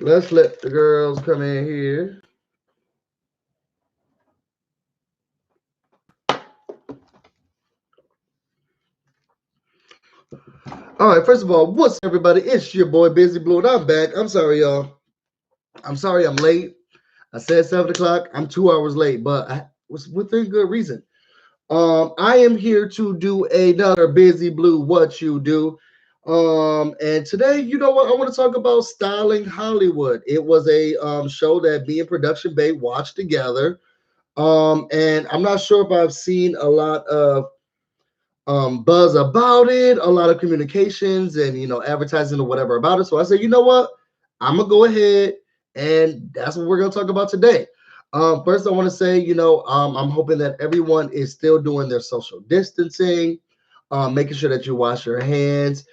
Let's let the girls come in here. All right, first of all, what's up, everybody? It's your boy BusyBlu, and I'm back. I'm sorry, y'all. I'm sorry I'm late. I said 7 o'clock. I'm 2 hours late, but I was within good reason. I am here to do another BusyBlu What You Do. And today, you know what? I want to talk about Styling Hollywood. It was a show that me and Production Bay watched together. And I'm not sure if I've seen a lot of buzz about it, a lot of communications and advertising or whatever about it. So I said, you know what? I'm gonna go ahead and that's what we're gonna talk about today. First, I want to say, I'm hoping that everyone is still doing their social distancing, making sure that you wash your hands,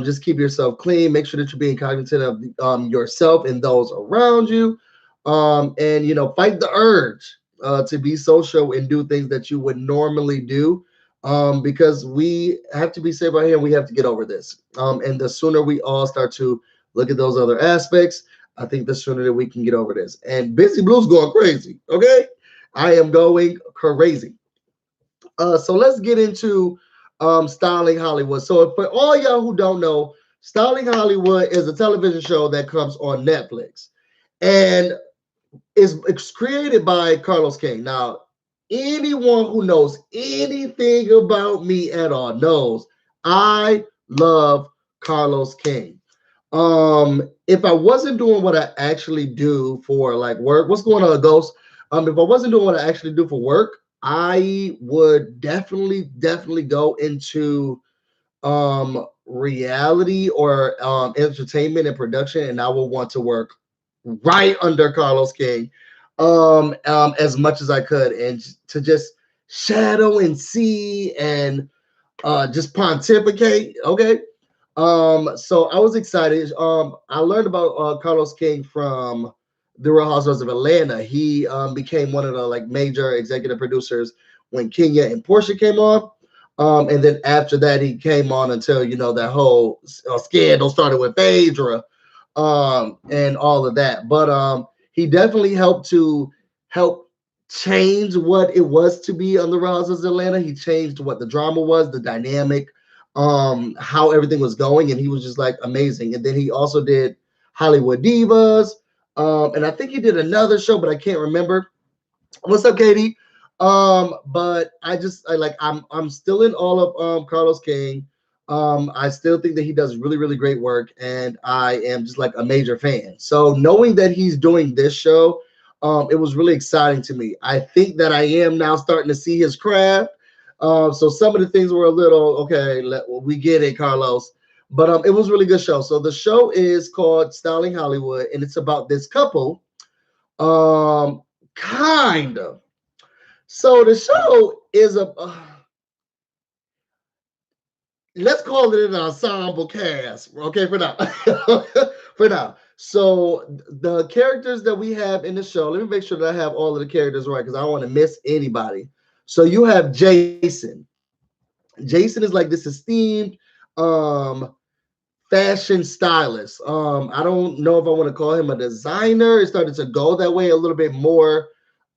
just keep yourself clean, make sure that you're being cognizant of yourself and those around you, and fight the urge to be social and do things that you would normally do, because we have to be safe out here and we have to get over this. And the sooner we all start to look at those other aspects, I think the sooner that we can get over this. And BusyBlu's going crazy. Okay, I am going crazy. So let's get into Styling Hollywood. So for all y'all who don't know, Styling Hollywood is a television show that comes on Netflix, and it's created by Carlos King. Now, anyone who knows anything about me at all knows I love Carlos King. If I wasn't doing what I actually do for like work, what's going on, Ghost? If I wasn't doing what I actually do for work, I would definitely go into reality or entertainment and production, and I will want to work right under Carlos King, as much as I could, and to just shadow and see and just pontificate. Okay. So I was excited. I learned about Carlos King from the Real Housewives of Atlanta. He became one of the like major executive producers when Kenya and Portia came on. And then after that, he came on until that whole scandal started with Phaedra, and all of that. But he definitely help change what it was to be on the Real Housewives of Atlanta. He changed what the drama was, the dynamic, how everything was going, and he was just like amazing. And then he also did Hollywood Divas, and I think he did another show, but I can't remember. What's up, Katie? But I'm still in all of Carlos King. I still think that he does really great work, and I am just like a major fan. So knowing that he's doing this show, it was really exciting to me. I think that I am now starting to see his craft. So some of the things were a little okay. We get it, Carlos. But it was a really good show. So the show is called Styling Hollywood, and it's about this couple. Kind of. So the show is a let's call it an ensemble cast, okay, for now. For now. So the characters that we have in the show, let me make sure that I have all of the characters right because I don't want to miss anybody. So you have Jason. Jason is like this esteemed um fashion stylist. I don't know if I want to call him a designer. It started to go that way a little bit more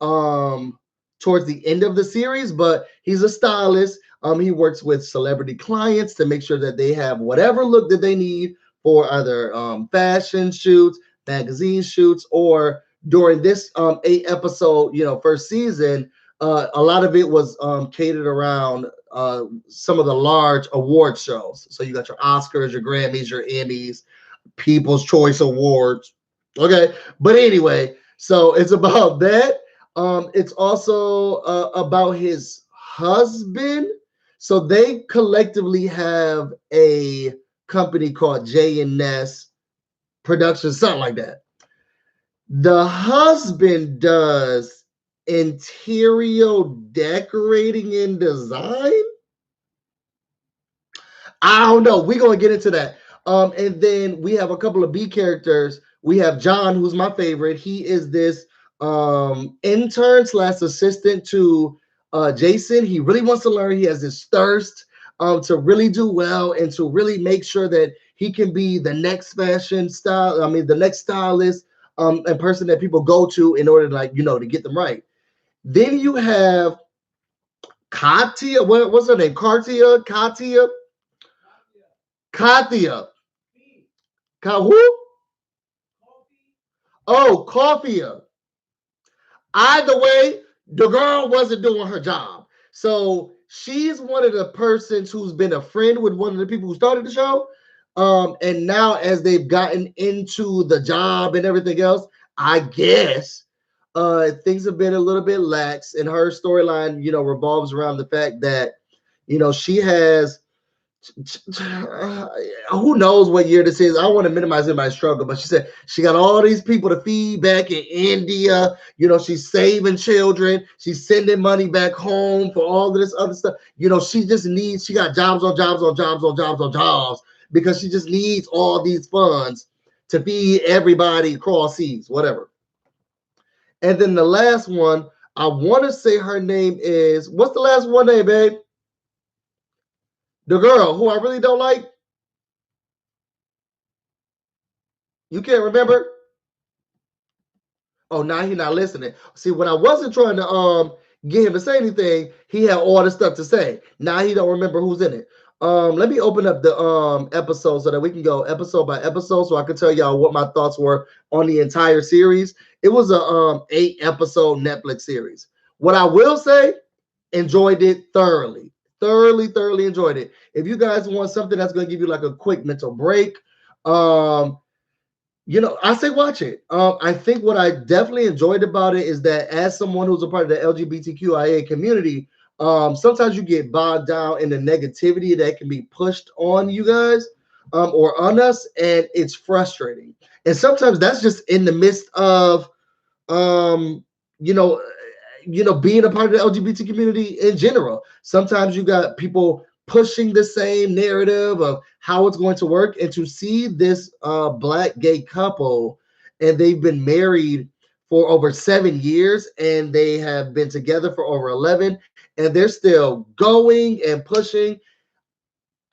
towards the end of the series, but he's a stylist. He works with celebrity clients to make sure that they have whatever look that they need for either fashion shoots, magazine shoots, or during this 8 episode, first season, a lot of it was catered around some of the large award shows. So you got your Oscars, your Grammys, your Emmys, People's Choice Awards. Okay, but anyway, so it's about that. It's also about his husband. So they collectively have a company called J and S Productions, something like that. The husband does interior decorating and design. I don't know. We're gonna get into that. And then we have a couple of B characters. We have John, who's my favorite. He is this intern slash assistant to Jason. He really wants to learn. He has this thirst to really do well and to really make sure that he can be the next fashion style. I mean, the next stylist, and person that people go to in order to, like, to get them right. Then you have Katia. What's her name? Katia. Who? Oh, Coffee. Either way, the girl wasn't doing her job. So she's one of the persons who's been a friend with one of the people who started the show. And now as they've gotten into the job and everything else, I guess things have been a little bit lax, and her storyline, revolves around the fact that, she has who knows what year this is. I don't want to minimize anybody's struggle, but she said she got all these people to feed back in India. She's saving children. She's sending money back home for all of this other stuff. She got jobs on jobs on jobs on jobs on jobs because she just needs all these funds to feed everybody across seas, whatever. And then the last one, I want to say her name is, what's the last one name, babe? The girl who I really don't like. You can't remember? Oh, now he's not listening. See, when I wasn't trying to get him to say anything, he had all the stuff to say. Now he don't remember who's in it. Let me open up the episode so that we can go episode by episode, so I can tell y'all what my thoughts were on the entire series. It was a 8-episode Netflix series. What I will say, enjoyed it thoroughly. Thoroughly enjoyed it. If you guys want something that's going to give you like a quick mental break, I say watch it. I think what I definitely enjoyed about it is that as someone who's a part of the LGBTQIA community, sometimes you get bogged down in the negativity that can be pushed on you guys or on us, and it's frustrating. And sometimes that's just in the midst of being a part of the LGBT community in general. Sometimes you got people pushing the same narrative of how it's going to work, and to see this Black gay couple, and they've been married for over 7 years, and they have been together for over 11, and they're still going and pushing.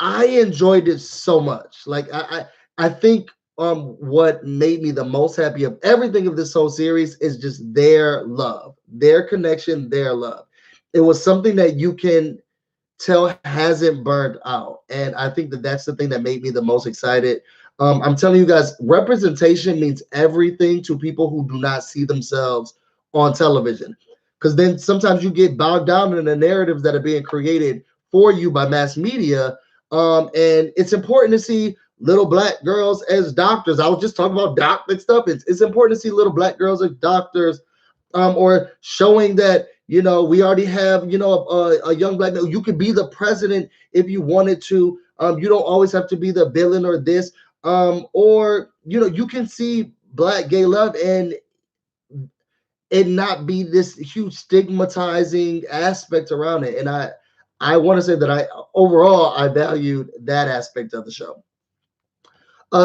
I enjoyed it so much. Like I think what made me the most happy of everything of this whole series is just their love, their connection, their love. It was something that you can tell hasn't burned out, and I think that that's the thing that made me the most excited. I'm telling you guys, representation means everything to people who do not see themselves on television, because then sometimes you get bogged down in the narratives that are being created for you by mass media. And it's important to see little Black girls as doctors. I was just talking about doctor stuff. It's important to see little Black girls as doctors, or showing that, we already have, a young Black girl. You could be the president if you wanted to. You don't always have to be the villain or this, or, you can see Black gay love and it not be this huge stigmatizing aspect around it. And I want to say that overall I valued that aspect of the show.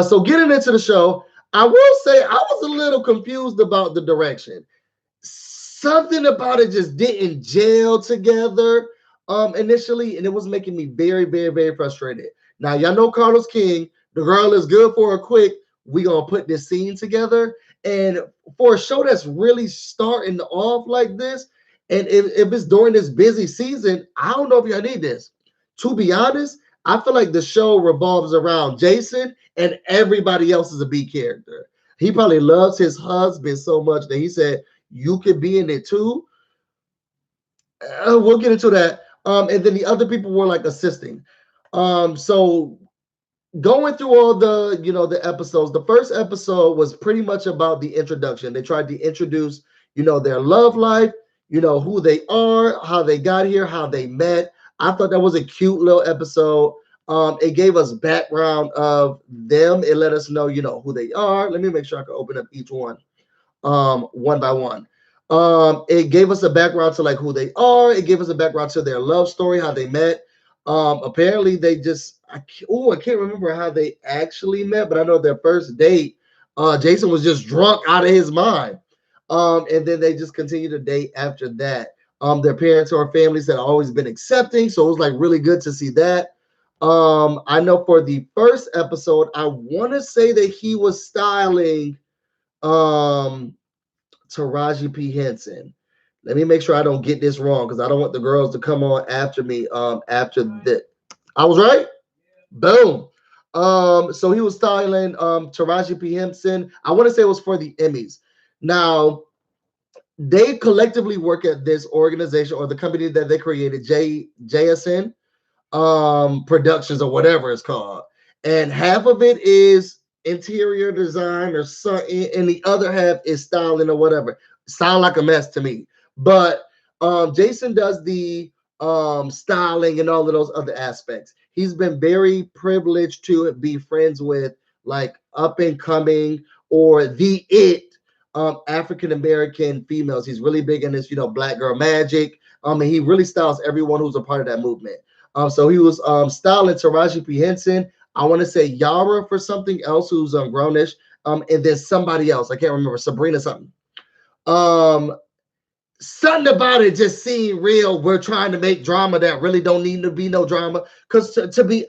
So getting into the show, I will say I was a little confused about the direction. Something about it just didn't gel together initially, and it was making me very frustrated. Now, y'all know Carlos King, the girl is good for a quick, we gonna put this scene together. And for a show that's really starting off like this, and if it's during this busy season, I don't know if y'all need this. To be honest, I feel like the show revolves around Jason, and everybody else is a B character. He probably loves his husband so much that he said, you could be in it too. We'll get into that. And then the other people were like assisting. So going through all the episodes, the first episode was pretty much about the introduction. They tried to introduce, their love life, who they are, how they got here, how they met. I thought that was a cute little episode. It gave us background of them. It let us know, who they are. Let me make sure I can open up each one by one. It gave us a background to like who they are. It gave us a background to their love story, how they met. Apparently they just, I can't remember how they actually met, but I know their first date, Jason was just drunk out of his mind. And then they just continued to date after that. Their parents or families had always been accepting, so it was like really good to see that. I know for the first episode, I want to say that he was styling um Taraji P. Henson. Let me make sure I don't get this wrong because I don't want the girls to come on after me. After that, I was right. Boom. So he was styling Taraji P. Henson. I want to say it was for the Emmys. Now they collectively work at this organization or the company that they created, JSN Productions or whatever it's called. And half of it is interior design or something, and the other half is styling or whatever. Sound like a mess to me. But Jason does the styling and all of those other aspects. He's been very privileged to be friends with like up and coming or the it African American females. He's really big in this, black girl magic. And he really styles everyone who's a part of that movement. So he was styling Taraji P. Henson. I want to say Yara for something else who's grownish. And then somebody else. I can't remember. Sabrina something. Something about it just seemed real. We're trying to make drama that really don't need to be no drama. Because to be,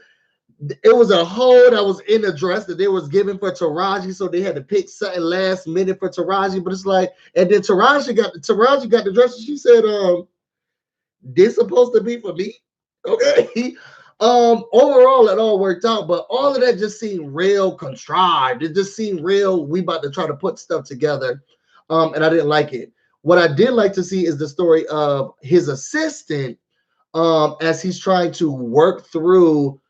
it was a hole that was in the dress that they was giving for Taraji, so they had to pick something last minute for Taraji. But it's like, and then Taraji got the dress, and she said, "This supposed to be for me." Okay. Overall, it all worked out, but all of that just seemed real contrived. It just seemed real. We about to try to put stuff together, and I didn't like it. What I did like to see is the story of his assistant, as he's trying to work through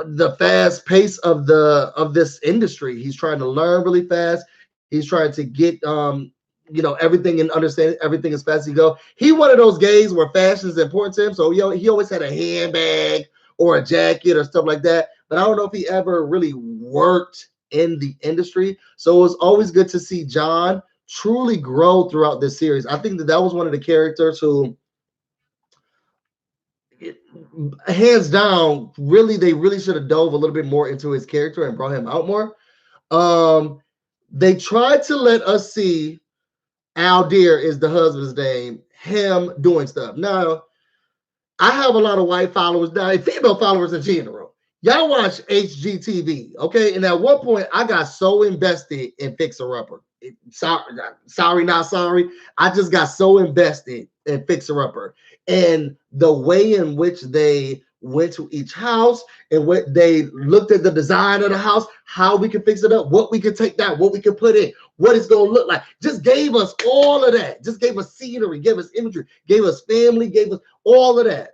the fast pace of this industry. He's trying to learn really fast. He's trying to get everything and understand everything as fast as he go. He one of those guys where fashion is important to him, so he always had a handbag or a jacket or stuff like that. But I don't know if he ever really worked in the industry. So it was always good to see John truly grow throughout this series. I think that was one of the characters who, hands down, they really should have dove a little bit more into his character and brought him out more. They tried to let us see Al Deer is the husband's name, him doing stuff. Now, I have a lot of white followers now, female followers in general. Y'all watch HGTV, okay? And at one point, I got so invested in Fixer Upper. Sorry, not sorry. I just got so invested in Fixer Upper. And the way in which they went to each house and what they looked at the design of the house, how we could fix it up, what we could take down, what we could put in, what it's going to look like. Just gave us all of that. Just gave us scenery, gave us imagery, gave us family, gave us all of that.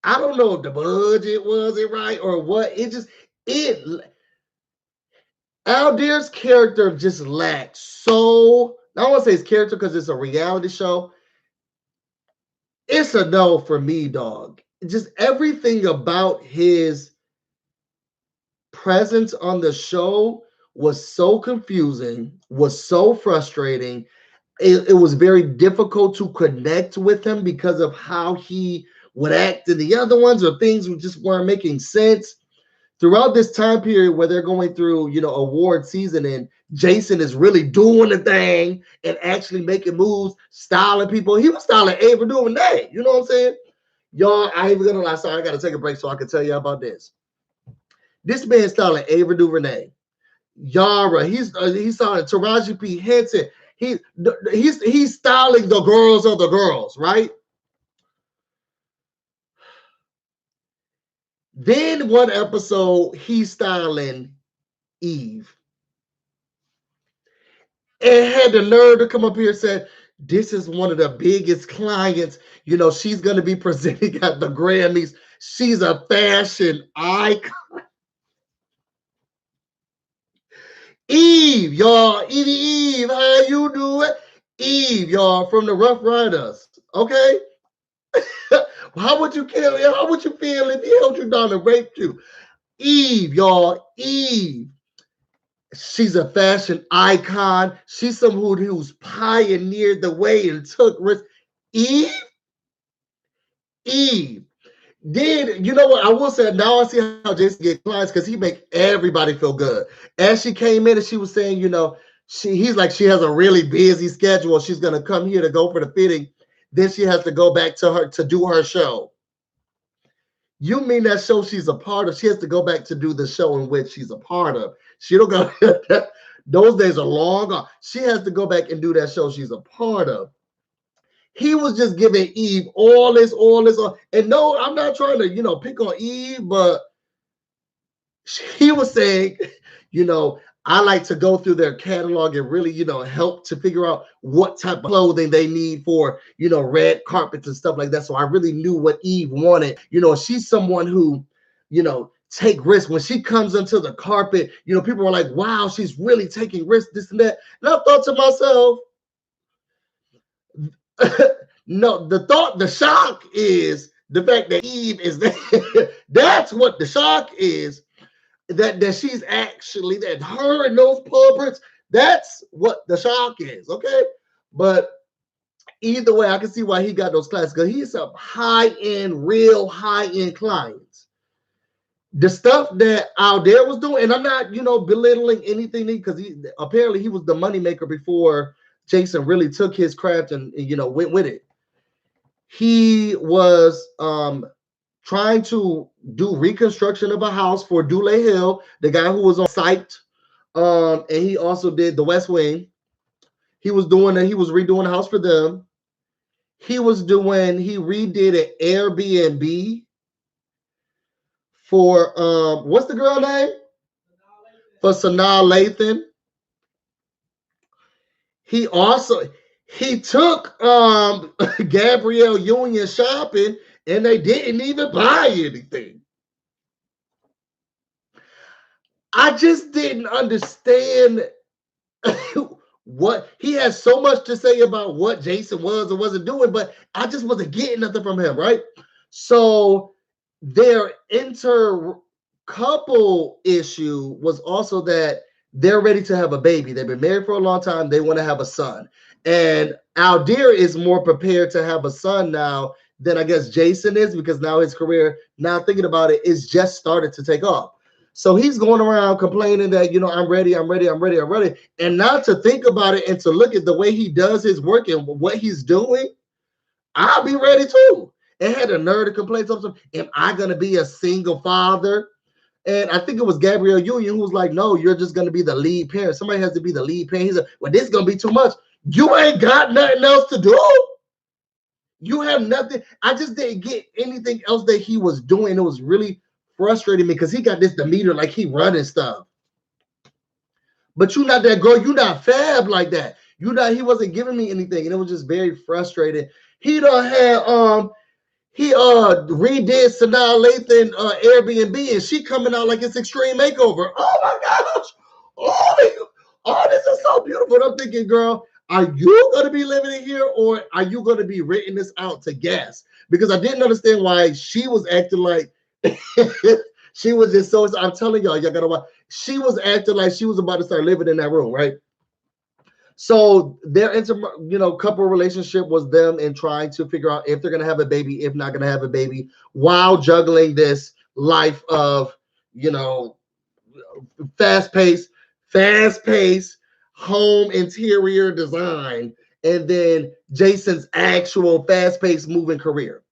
I don't know if the budget wasn't right or what. Al Deer's character just lacked so. I don't want to say his character because it's a reality show. It's a no for me, dog. Just everything about his presence on the show was so confusing, was so frustrating. It was very difficult to connect with him because of how he would act in the other ones, or things just weren't making sense. Throughout this time period where they're going through, award season, and Jason is really doing the thing and actually making moves, styling people. He was styling Ava DuVernay. You know what I'm saying? Y'all, I ain't even gonna lie. Sorry, I gotta take a break so I can tell you about this. This man styling Ava DuVernay, Yara. He's styling Taraji P. Henson. He's styling the girls of the girls, right? Then one episode, he's styling Eve. And had the nerve to come up here and say, this is one of the biggest clients. She's going to be presenting at the Grammys. She's a fashion icon. Eve, y'all. Eve, how you doing? Eve, y'all, from the Rough Riders. Okay? How would you feel? How would you feel if he held you down and raped you? Eve, y'all. Eve. She's a fashion icon. She's someone who's pioneered the way and took risks. Eve. Then, you know what? I will say, now I see how Jason get clients because he make everybody feel good. As she came in and she was saying, he's like, she has a really busy schedule. She's going to come here to go for the fitting. then she has to go back to her to do her show. You mean that show she's a part of? She has to go back to do the show in which she's a part of. She don't go. Those days are long gone. She has to go back and do that show she's a part of. He was just giving Eve all this. And no, I'm not trying to, pick on Eve, but he was saying, I like to go through their catalog and really, help to figure out what type of clothing they need for, red carpets and stuff like that. So I really knew what Eve wanted. She's someone who, take risks. When she comes onto the carpet, people are like, wow, she's really taking risks, this and that. And I thought to myself, no, the shock is the fact that Eve is there. That's what the shock is. That she's actually, that her and those pulpits, that's what the shock is, okay? But either way, I can see why he got those clients, because he's some high-end, real high-end clients. The stuff that Aldair was doing, and I'm not, belittling anything, because apparently he was the moneymaker before Jason really took his craft and went with it. He was trying to do reconstruction of a house for Dule Hill, the guy who was on site, and he also did the West Wing. He was redoing the house for them. He redid an Airbnb for what's the girl name? For Sanaa Lathan. He took Gabrielle Union shopping, and they didn't even buy anything. I just didn't understand what he has so much to say about what Jason was or wasn't doing, but I just wasn't getting nothing from him, right? So their couple issue was also that they're ready to have a baby. They've been married for a long time. They want to have a son. And Aldair is more prepared to have a son now than I guess Jason is, because now his career, now thinking about it, is just started to take off. So he's going around complaining that, I'm ready. And not to think about it and to look at the way he does his work and what he's doing, I'll be ready too. And had a nerve to complain to him, am I going to be a single father? And I think it was Gabrielle Union who was like, no, you're just going to be the lead parent. Somebody has to be the lead parent. He's like, well, this is going to be too much. You ain't got nothing else to do. You have nothing. I just didn't get anything else that he was doing. It was really frustrating me because he got this demeanor like he running stuff. But you're not that girl. You're not fab like that. He wasn't giving me anything. And it was just very frustrating. He done had he redid Sanaa Lathan Airbnb, and she coming out like it's Extreme Makeover. Oh my gosh. Oh, this is so beautiful. And I'm thinking, girl, are you going to be living in here, or are you going to be renting this out to guests? Because I didn't understand why she was acting like she was just so. I'm telling y'all gotta watch. She was acting like she was about to start living in that room, right? So their couple relationship was them and trying to figure out if they're gonna have a baby, if not gonna have a baby, while juggling this life of fast-paced home interior design, and then Jason's actual fast-paced moving career.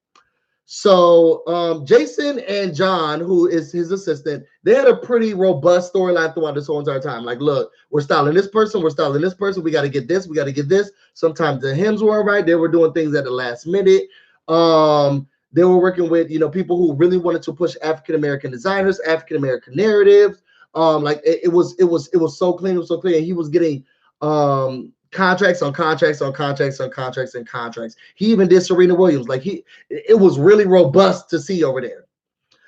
So Jason and John, who is his assistant, they had a pretty robust storyline throughout this whole entire time. Like, look, we're styling this person. We got to get this. Sometimes the hymns weren't right. They were doing things at the last minute. They were working with people who really wanted to push African American designers, African American narratives. It was so clean. It was so clear. He was getting contracts on contracts. He even did Serena Williams. It was really robust to see over there.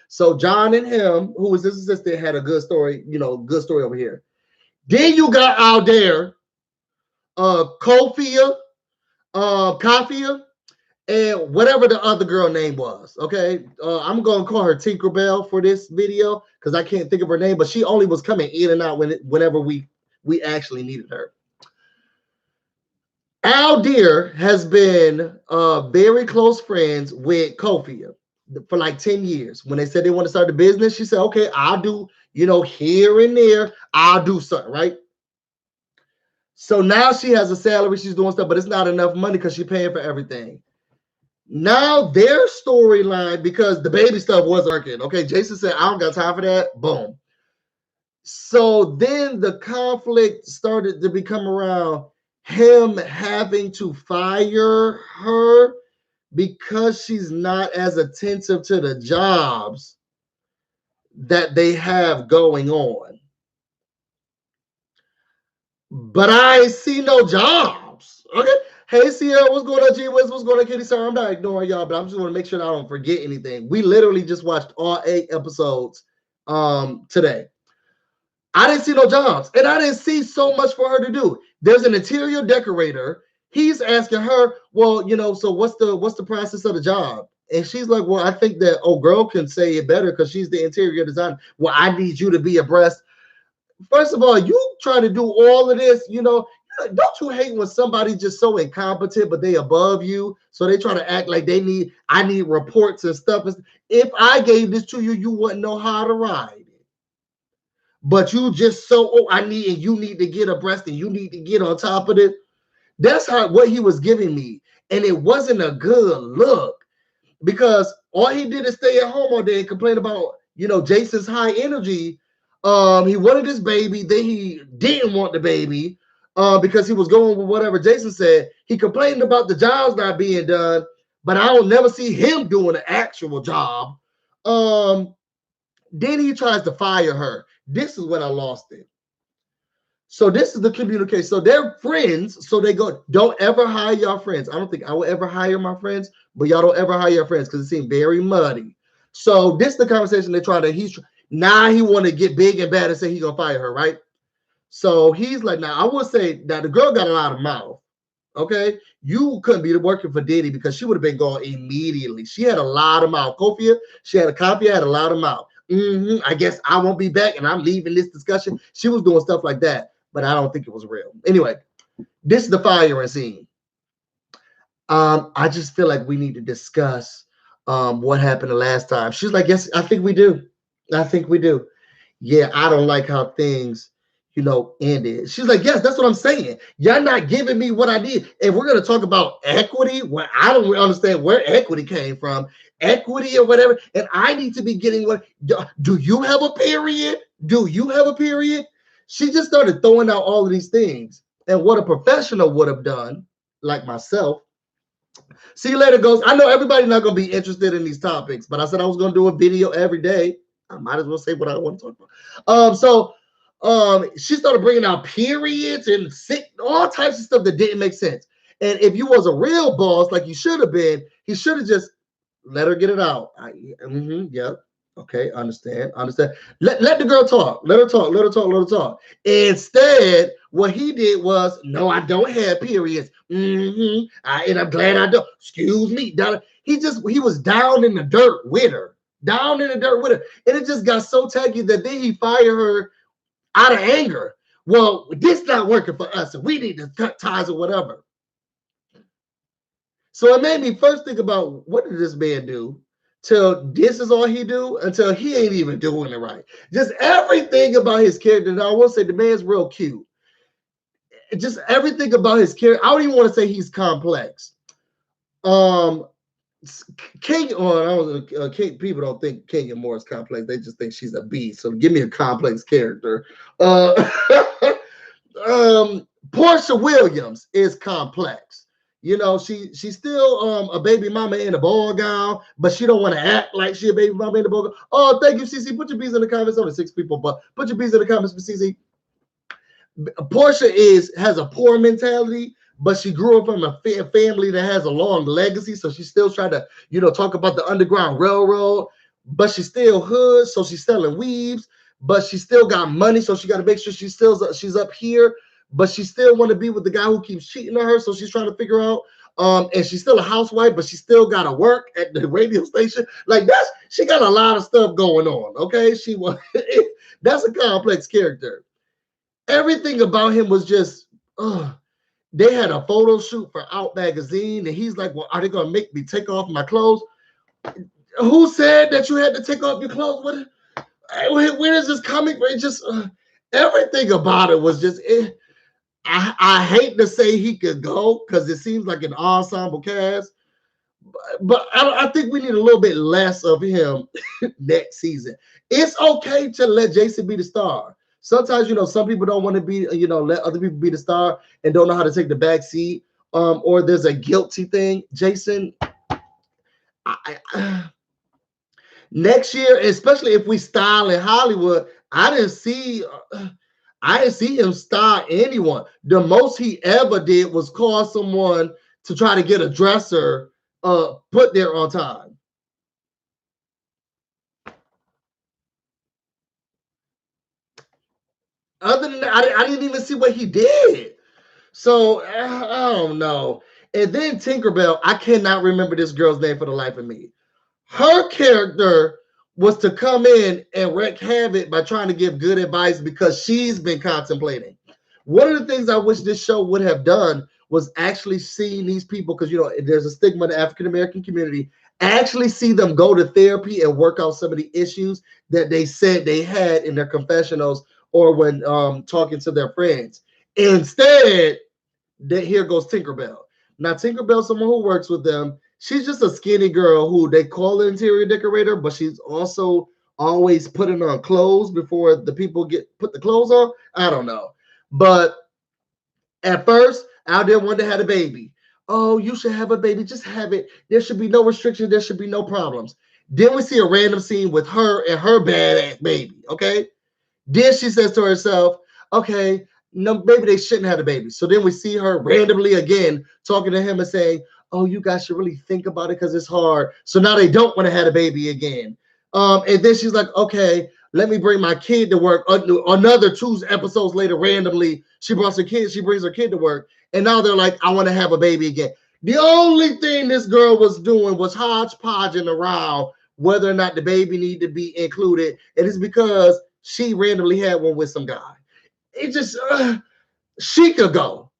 So John and him, who was his assistant, had a good story, over here. Then you got out there, Kofia, and whatever the other girl name was. Okay, I'm gonna call her Tinkerbell for this video because I can't think of her name, but she only was coming in and out whenever we actually needed her. Aldair has been very close friends with Kofia for like 10 years. When they said they want to start a business, she said, okay, I'll do, here and there, I'll do something, right? So now she has a salary, she's doing stuff, but it's not enough money because she's paying for everything. Now their storyline, because the baby stuff wasn't working. Okay, Jason said, I don't got time for that. Boom. So then the conflict started to become around him having to fire her because she's not as attentive to the jobs that they have going on. But I see no jobs. Okay. Hey Sierra, what's going on? G Wiz, what's going on, Kitty? Sorry, I'm not ignoring y'all, but I'm just want to make sure that I don't forget anything. We literally just watched all 8 episodes today. I didn't see no jobs, and I didn't see so much for her to do. There's an interior decorator. He's asking her, well, so what's the process of the job? And she's like, well, I think that girl can say it better because she's the interior designer. Well, I need you to be abreast. First of all, you try to do all of this, don't you hate when somebody's just so incompetent, but they above you, so they try to act like I need reports and stuff. If I gave this to you, you wouldn't know how to ride. But you just you need to get abreast and you need to get on top of it. That's what he was giving me. And it wasn't a good look because all he did is stay at home all day and complain about, Jason's high energy. He wanted his baby, then he didn't want the baby because he was going with whatever Jason said. He complained about the jobs not being done, but I don't never see him doing an actual job. Then he tries to fire her. This is when I lost it. So this is the communication. So they're friends. So they go, don't ever hire your friends. I don't think I will ever hire my friends, but y'all don't ever hire your friends because it seemed very muddy. So this is the conversation they're trying to, now he want to get big and bad and say he's going to fire her, right? So he's like, now I would say that the girl got a lot of mouth. Okay, you couldn't be working for Diddy because she would have been gone immediately. She had a lot of mouth. Kofia, she had a lot of mouth. I guess I won't be back and I'm leaving this discussion. She was doing stuff like that, but I don't think it was real. Anyway, this is the firing scene. I just feel like we need to discuss what happened the last time. She's like, yes, I think we do. Yeah, I don't like how things ended. She's like, yes, that's what I'm saying. Y'all not giving me what I need. And we're going to talk about equity, where I don't really understand where equity came from, equity or whatever. And I need to be getting what, do you have a period? She just started throwing out all of these things. And what a professional would have done, like myself. See you later, Ghost. I know everybody's not going to be interested in these topics, but I said I was going to do a video every day. I might as well say what I want to talk about. She started bringing out periods and sick, all types of stuff that didn't make sense. And if you was a real boss, like you should have been, he should have just let her get it out. Yep. Okay, understand. Let the girl talk. Let her talk. Instead, what he did was, no, I don't have periods. And I'm glad I don't. Excuse me. He was down in the dirt with her. And it just got so tacky that then he fired her out of anger. Well, this not working for us, and we need to cut ties or whatever. So it made me first think about, what did this man do till this is all he do, until he ain't even doing it right. Just everything about his character. Now, I will say the man's real cute. Just everything about his character. I don't even want to say he's complex. People don't think Kenya Moore is complex. They just think she's a beast. So give me a complex character. Portia Williams is complex. She's still a baby mama in a ball gown, but she don't want to act like she a baby mama in a ball gown. Oh, thank you, CC. Put your bees in the comments. Only 6 people, but put your bees in the comments for CC. Portia has a poor mentality, but she grew up from a family that has a long legacy. So she's still trying to, talk about the Underground Railroad, but she's still hood. So she's selling weaves, but she still got money. So she got to make sure she's up here, but she still want to be with the guy who keeps cheating on her. So she's trying to figure out, and she's still a housewife, but she still got to work at the radio station. Like she got a lot of stuff going on. Okay. That's a complex character. Everything about him was just, they had a photo shoot for Out Magazine, and he's like, well, are they going to make me take off my clothes? Who said that you had to take off your clothes? Where is this coming from? It just, everything about it was just, I hate to say he could go because it seems like an ensemble cast, But I think we need a little bit less of him next season. It's okay to let Jason be the star. Sometimes, some people don't want to be, let other people be the star and don't know how to take the back seat. Or there's a guilty thing. Jason, next year, especially if we style in Hollywood, I didn't see him star anyone. The most he ever did was call someone to try to get a dresser put there on time. Other than that, I didn't even see what he did. So I don't know. And then Tinkerbell, I cannot remember this girl's name for the life of me. Her character was to come in and wreak havoc by trying to give good advice because she's been contemplating. One of the things I wish this show would have done was actually seeing these people, because there's a stigma in the African American community, actually see them go to therapy and work out some of the issues that they said they had in their confessionals or when talking to their friends. Instead, here goes Tinkerbell. Now, Tinkerbell's someone who works with them. She's just a skinny girl who they call an interior decorator, but she's also always putting on clothes before the people put the clothes on. I don't know. But at first, out there wanted to have a baby. Oh, you should have a baby. Just have it. There should be no restrictions. There should be no problems. Then we see a random scene with her and her badass baby. Okay. Then she says to herself, okay, no, maybe they shouldn't have a baby. So then we see her randomly again talking to him and saying, oh, you guys should really think about it because it's hard. So now they don't want to have a baby again. And then she's like, okay, let me bring my kid to work. Another 2 episodes later, randomly, she brings her kid to work. And now they're like, I want to have a baby again. The only thing this girl was doing was hodgepodging around whether or not the baby needed to be included. And it's because she randomly had one with some guy. It just, she could go.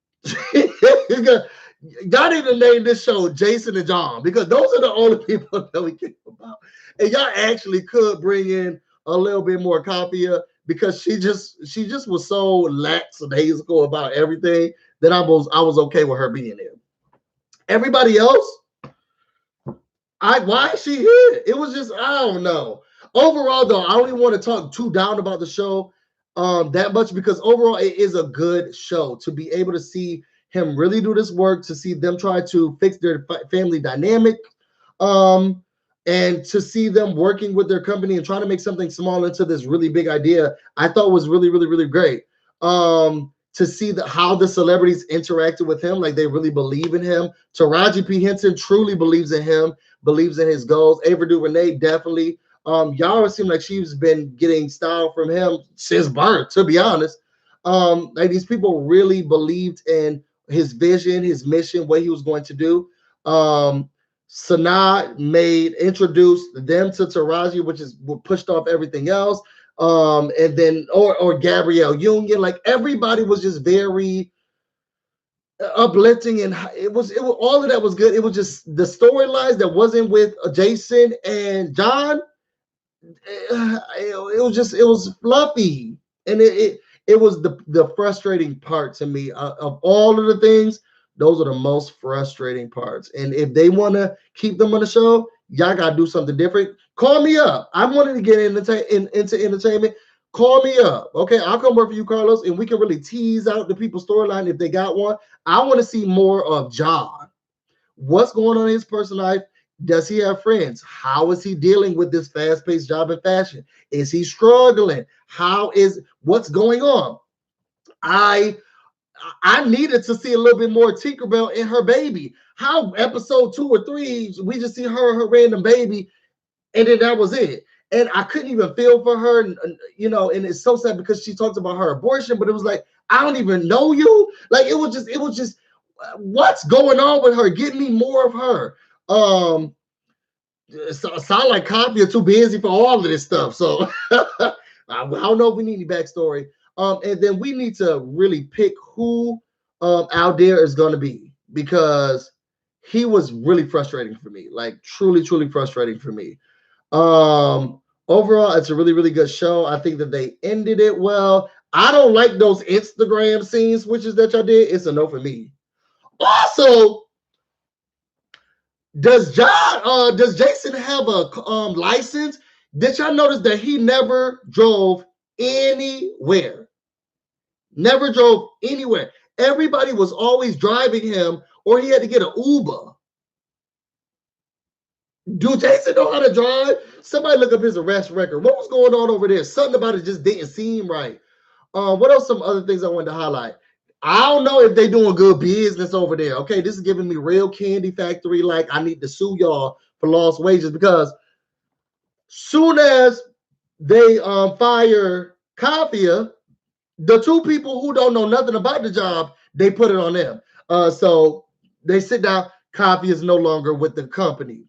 Y'all need to name this show Jason and John, because those are the only people that we care about. And y'all actually could bring in a little bit more Copia, because she just was so lackadaisical about everything that I was okay with her being there. Everybody else, why is she here? It was just, I don't know. Overall, though, I don't even want to talk too down about the show that much, because overall it is a good show. To be able to see him really do this work, to see them try to fix their family dynamic, and to see them working with their company and trying to make something small into this really big idea, I thought was really, really, really great. To see how the celebrities interacted with him, like they really believe in him. Taraji P. Henson truly believes in him, believes in his goals. Ava DuVernay definitely. Yara seemed like she's been getting style from him since birth, to be honest. Like these people really believed in his vision, his mission, what he was going to do. Sanaa introduced them to Taraji, which is what pushed off everything else. And then or Gabrielle Union, like everybody was just very uplifting, and it was all of that was good. It was just the storylines that wasn't with Jason and John. It was fluffy, and it was the frustrating part to me of all of the things. Those are the most frustrating parts. And if they want to keep them on the show, y'all gotta do something different. Call me up. I wanted to get into entertainment. Call me up. Okay, I'll come work for you, Carlos, and we can really tease out the people's storyline if they got one. I want to see more of John. What's going on in his personal life? Does he have friends? How is he dealing with this fast-paced job in fashion? Is he struggling? What's going on? I needed to see a little bit more Tinkerbell and her baby. How episode 2 or 3, we just see her random baby, and then that was it. And I couldn't even feel for her, and it's so sad because she talked about her abortion, but it was like, I don't even know you. Like it was just what's going on with her? Give me more of her. Sound like Copy are too busy for all of this stuff. So I don't know if we need any backstory. And then we need to really pick who out there is going to be, because he was really frustrating for me, like truly, truly frustrating for me. Overall, it's a really, really good show. I think that they ended it well. I don't like those Instagram scene switches that y'all did. It's a no for me. Also, Does Jason have a license? Did y'all notice that he never drove anywhere? Never drove anywhere. Everybody was always driving him, or he had to get an Uber. Do Jason know how to drive? Somebody look up his arrest record. What was going on over there? Something about it just didn't seem right. What else? Some other things I wanted to highlight. I don't know if they're doing good business over there. Okay, this is giving me real Candy Factory. Like, I need to sue y'all for lost wages, because soon as they fire Kafia, the two people who don't know nothing about the job, they put it on them. So they sit down. Kafia is no longer with the company.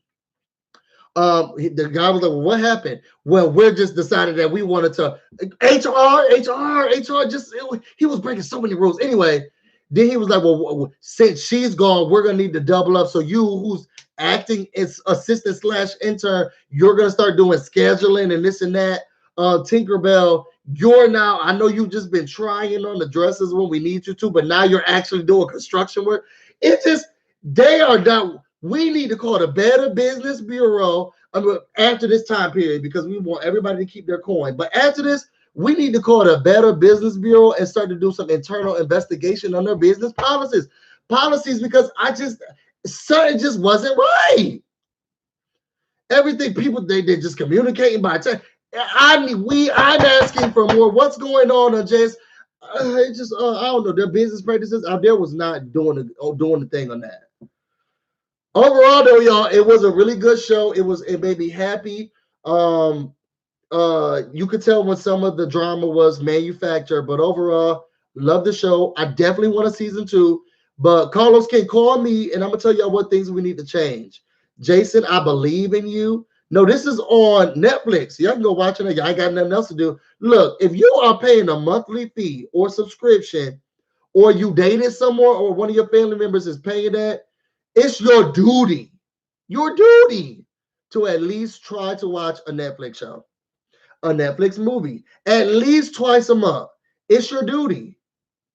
The guy was like, well, what happened? Well, we're just decided that we wanted to HR. Just he was breaking so many rules. Anyway, then he was like, well, since she's gone, we're gonna need to double up. So you, who's acting as assistant / intern, you're gonna start doing scheduling and this and that. Tinkerbell, you're now, I know you've just been trying on the dresses when we need you to, but now you're actually doing construction work. It just, they are done. We need to call the Better Business Bureau after this time period, because we want everybody to keep their coin. But after this, we need to call the Better Business Bureau and start to do some internal investigation on their business policies, because something just wasn't right. Everything people, they're just communicating by text. I'm asking for more. What's going on? Just I don't know. Their business practices out there was not doing the thing on that. Overall, though, y'all, it was a really good show. It made me happy. You could tell when some of the drama was manufactured, but overall, love the show. I definitely want a season 2. But Carlos can call me, and I'm gonna tell y'all what things we need to change. Jason, I believe in you. No, this is on Netflix. Y'all can go watch it. I got nothing else to do. Look, if you are paying a monthly fee or subscription, or you dated someone, or one of your family members is paying that, it's your duty to at least try to watch a Netflix show, a Netflix movie, at least twice a month. It's your duty.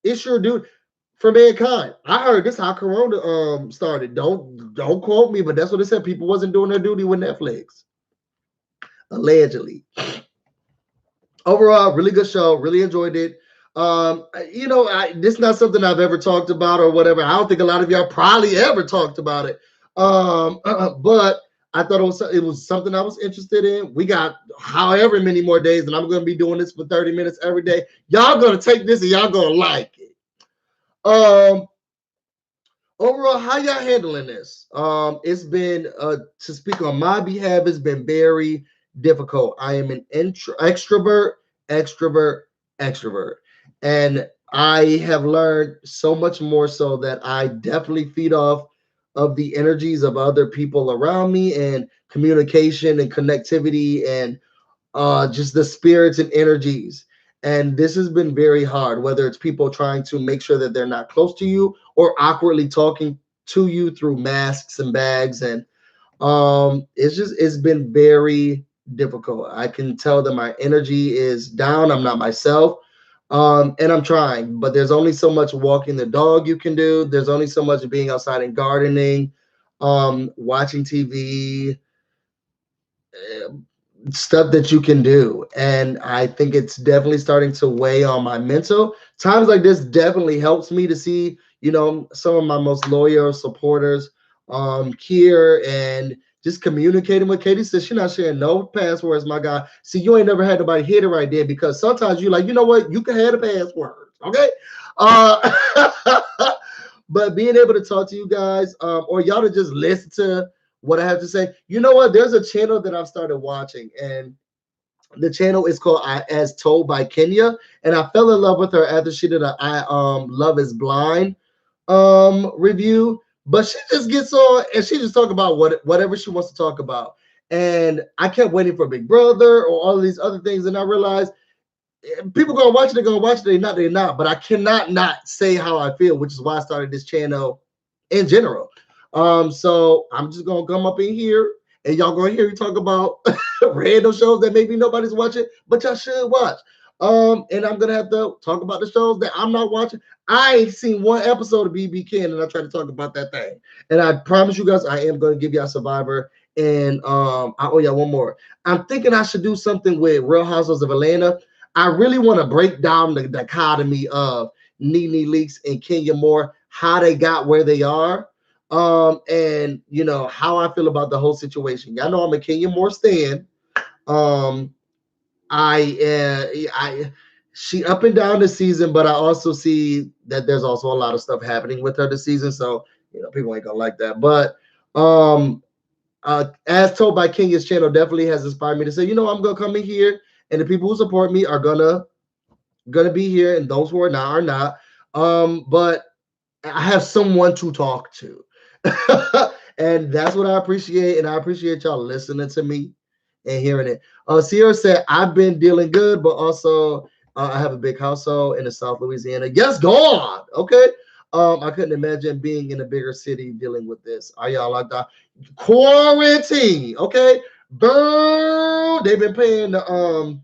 It's your duty for mankind. I heard this how Corona started. Don't quote me, but that's what it said. People wasn't doing their duty with Netflix, allegedly. Overall, really good show. Really enjoyed it. This is not something I've ever talked about or whatever. I don't think a lot of y'all probably ever talked about it. But I thought it was something I was interested in. We got however many more days, and I'm going to be doing this for 30 minutes every day. Y'all going to take this and y'all going to like it. Overall, how y'all handling this? It's been, to speak on my behalf, it's been very difficult. I am an extrovert, and I have learned so much more so that I definitely feed off of the energies of other people around me, and communication and connectivity, and just the spirits and energies. And this has been very hard, whether it's people trying to make sure that they're not close to you, or awkwardly talking to you through masks and bags. And it's been very difficult. I can tell that my energy is down. I'm not myself. And I'm trying, but there's only so much walking the dog you can do. There's only so much being outside and gardening, watching TV, stuff that you can do. And I think it's definitely starting to weigh on my mental. Times like this definitely helps me to see, some of my most loyal supporters here, and just communicating with Katie. Says she's not sharing no passwords, my guy. See, you ain't never had nobody hit it right there, because sometimes you're like, you know what, you can have the password, okay? But being able to talk to you guys, or y'all to just listen to what I have to say. You know what? There's a channel that I've started watching, and the channel is called As Told by Kenya, and I fell in love with her after she did a Love Is Blind review. But she just gets on and she just talk about whatever she wants to talk about. And I kept waiting for Big Brother or all of these other things, and I realized people gonna watch it, they're gonna watch it, they're not. But I cannot not say how I feel, which is why I started this channel in general. So I'm just gonna come up in here, and y'all gonna hear me talk about random shows that maybe nobody's watching, but y'all should watch. And I'm gonna have to talk about the shows that I'm not watching. I ain't seen one episode of BB Ken, and I try to talk about that thing. And I promise you guys, I am gonna give y'all Survivor. And I owe y'all one more. I'm thinking I should do something with Real Housewives of Atlanta. I really want to break down the dichotomy of Nene Leakes and Kenya Moore, how they got where they are, and you know how I feel about the whole situation. Y'all know I'm a Kenya Moore stan. Um, I she up and down this season, but I also see that there's also a lot of stuff happening with her this season. So you know, people ain't gonna like that. But as told by Kenya's channel, definitely has inspired me to say, you know, I'm gonna come in here, and the people who support me are gonna be here, and those who are not are not. But I have someone to talk to. And that's what I appreciate. And I appreciate y'all listening to me and hearing it. Sierra said, I've been dealing good, but also I have a big household in the South Louisiana. Yes, go on. Okay. I couldn't imagine being in a bigger city dealing with this. Are y'all like that? Quarantine. Okay. Burn. They've been paying the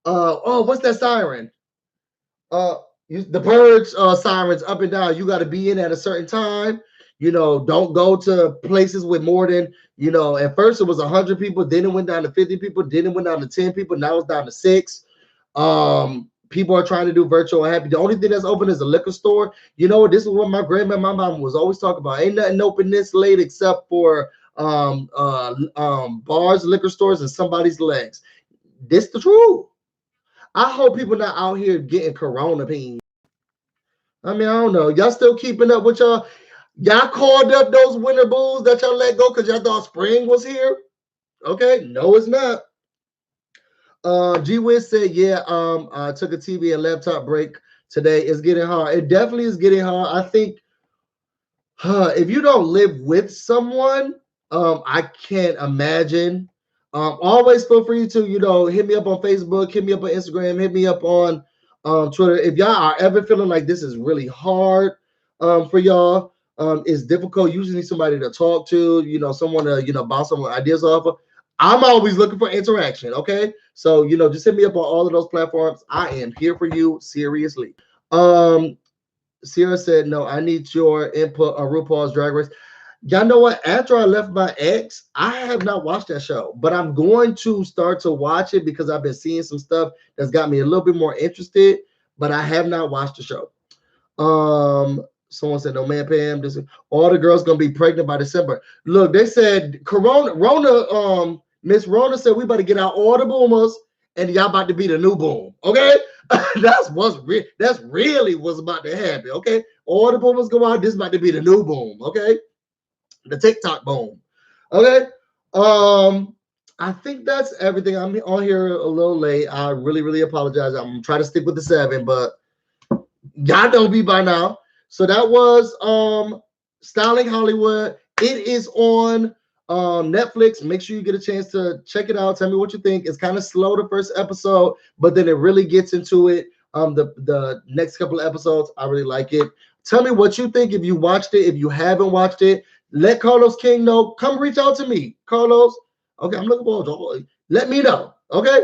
what's that siren? The purge sirens up and down. You got to be in at a certain time. You know, don't go to places with more than, you know, at first it was 100 people, then it went down to 50 people, then it went down to 10 people, now it's down to 6. People are trying to do virtual happy. The only thing that's open is a liquor store. You know, this is what my grandma and my mom was always talking about. Ain't nothing open this late except for bars, liquor stores, and somebody's legs. This the truth. I hope people not out here getting corona pain. I mean, I don't know. Y'all still keeping up with y'all? Y'all called up those winter bulls that y'all let go because y'all thought spring was here? Okay, no, it's not. G Wiz said, yeah, I took a TV and laptop break today. It's getting hard. It definitely is getting hard. I think if you don't live with someone, I can't imagine. Always feel free to, you know, hit me up on Facebook, hit me up on Instagram, hit me up on Twitter. If y'all are ever feeling like this is really hard for y'all, it's difficult. Usually need somebody to talk to, you know, someone to, you know, bounce some ideas off of. I'm always looking for interaction. Okay. So, you know, just hit me up on all of those platforms. I am here for you, seriously. Sierra said, no, I need your input on RuPaul's Drag Race. Y'all know what? After I left my ex, I have not watched that show, but I'm going to start to watch it because I've been seeing some stuff that's got me a little bit more interested, but I have not watched the show. Someone said, no, man, Pam, this, all the girls gonna be pregnant by December. Look, they said Miss Rona said we better get out all the boomers and y'all about to be the new boom. Okay. That's really what's about to happen. Okay. All the boomers go out, this is about to be the new boom. Okay. The TikTok boom. Okay. I think that's everything. I'm on here a little late. I really, really apologize. I'm trying to stick with the 7, but y'all know me by now. So that was Styling Hollywood. It is on Netflix. Make sure you get a chance to check it out. Tell me what you think. It's kind of slow the first episode, but then it really gets into it. The next couple of episodes, I really like it. Tell me what you think if you watched it. If you haven't watched it, let Carlos King know. Come reach out to me, Carlos. Okay, I'm looking forward. Let me know. Okay.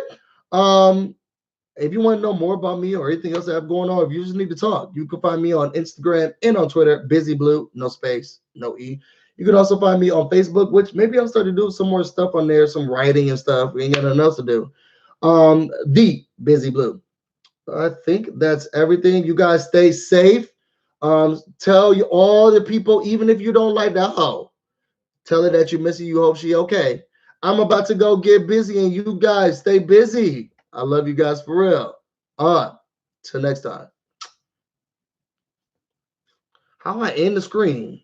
If you want to know more about me or anything else I have going on, if you just need to talk, you can find me on Instagram and on Twitter, BusyBlu, no space, no E. You can also find me on Facebook, which maybe I'll start to do some more stuff on there, some writing and stuff. We ain't got nothing else to do. The BusyBlu. I think that's everything. You guys stay safe. Tell you all the people, even if you don't like that hoe, tell her that you miss her. You hope she okay. I'm about to go get busy, and you guys stay busy. I love you guys for real. Till next time. How do I end the screen?